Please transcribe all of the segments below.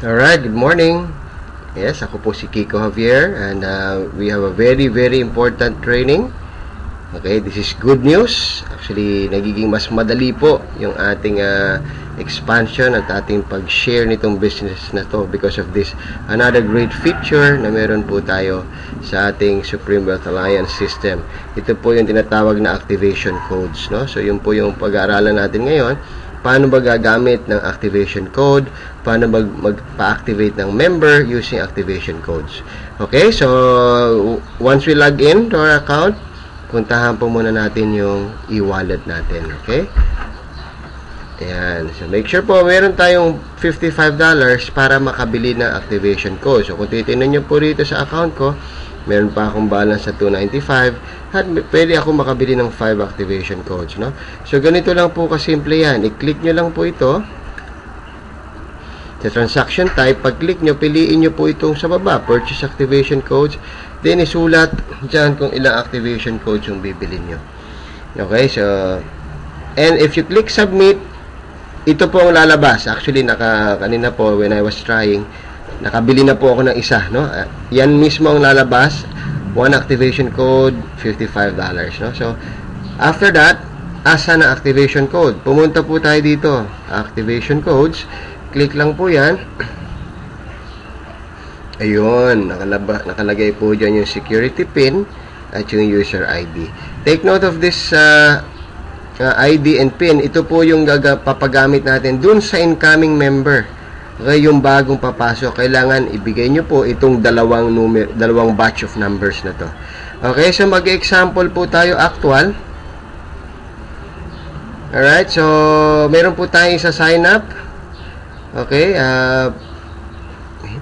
Alright, good morning. Yes, ako po si Kiko Javier and we have a very important training. Okay, this is good news. Actually, nagiging mas madali po yung ating expansion at ating pag-share nitong business na to because of this. Another great feature na meron po tayo sa ating Supreme Wealth Alliance system. Ito po yung tinatawag na activation codes, no? So, yun po yung pag-aaralan natin ngayon. Paano ba gagamit ng activation code? Paano magpa-activate ng member using activation codes? Okay, so once we log in to our account, puntahan po muna natin yung e-wallet natin. Okay? Ayan. So make sure po meron tayong $55 para makabili ng activation code. So kung titingnan nyo po rito sa account ko, meron pa akong balance sa $295 at pwede ako makabili ng 5 activation codes, no? So ganito lang po kasimple yan. I-click nyo lang po ito sa transaction type. Pag-click nyo, piliin nyo po itong sa baba, purchase activation codes, then isulat dyan kung ilang activation codes yung bibili nyo. Okay, so and if you click submit, ito po ang lalabas. Actually, kanina po when I was trying, nakabili na po ako ng isa, no? Yan mismo ang lalabas. One activation code, $55, no? So, after that, asa na activation code? Pumunta po tayo dito. Activation codes. Click lang po yan. Ayun, nakalagay po dyan yung security pin at yung user ID. Take note of this ID and pin. Ito po yung papagamit natin dun sa incoming member. Okay, yung bagong papasok, kailangan ibigay nyo po itong dalawang batch of numbers na to. Okay, so mag-example po tayo actual. Alright, so meron po tayong isa sign up. Okay,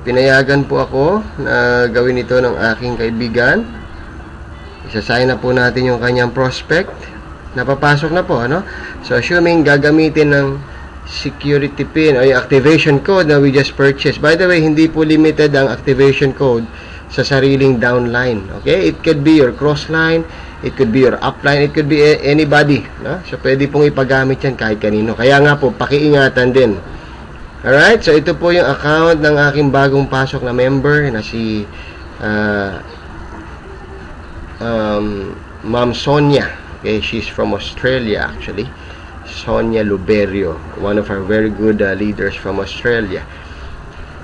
pinayagan po ako na gawin ito ng aking kaibigan. Isa-sign up po natin yung kanyang prospect. Napapasok na po, ano? So, assuming gagamitin ng security pin o yung activation code na we just purchased. By the way, hindi po limited ang activation code sa sariling downline. Okay? It could be your crossline, it could be your upline, it could be anybody. No? So, pwede pong ipagamit yan kahit kanino. Kaya nga po, pakiingatan din. Alright? So, ito po yung account ng aking bagong pasok na member na si Ma'am Sonia. Okay? She's from Australia actually. Sonia Luberio, one of our very good leaders from Australia.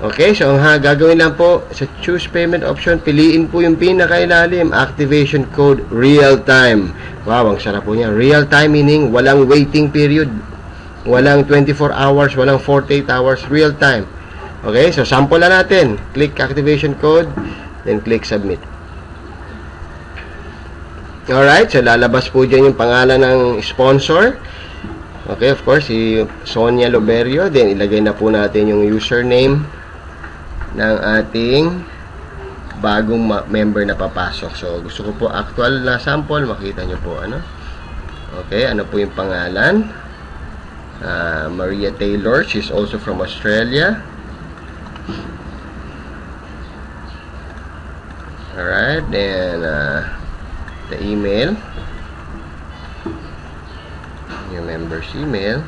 Okay, so ang gagawin lang po sa choose payment option, piliin po yung pinakailalim, activation code real time. Wow, ang sarap po niya. Real time meaning walang waiting period, walang 24 hours, walang 48 hours, real time. Okay, so sample na natin. Click activation code, then click submit. Alright, so lalabas po dyan yung pangalan ng sponsor. Okay, of course, si Sonia Luberio. Then, ilagay na po natin yung username ng ating bagong member na papasok. So, gusto ko po actual na sample. Makita nyo po, ano? Okay, ano po yung pangalan? Maria Taylor. She's also from Australia. Alright, then, the email. Yung member's email,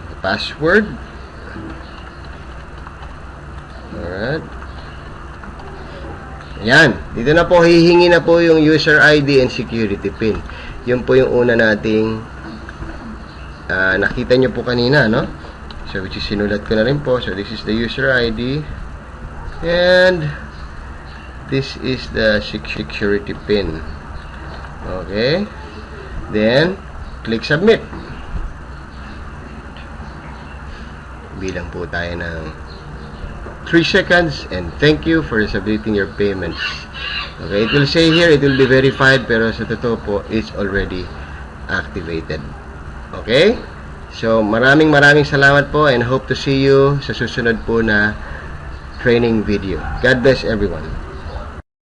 the password. Alright. Ayan. Dito na po, hihingi na po yung user ID and security pin. Yun po yung una nating nakita nyo po kanina, no? So, which is sinulat ko na rin po. So, this is the user ID and this is the security pin. Okay. Then, click submit. Bilang po tayo ng 3 seconds and thank you for submitting your payments. Okay, it will say here, it will be verified, pero sa totoo po, it's already activated. Okay? So, maraming salamat po and hope to see you sa susunod po na training video. God bless everyone.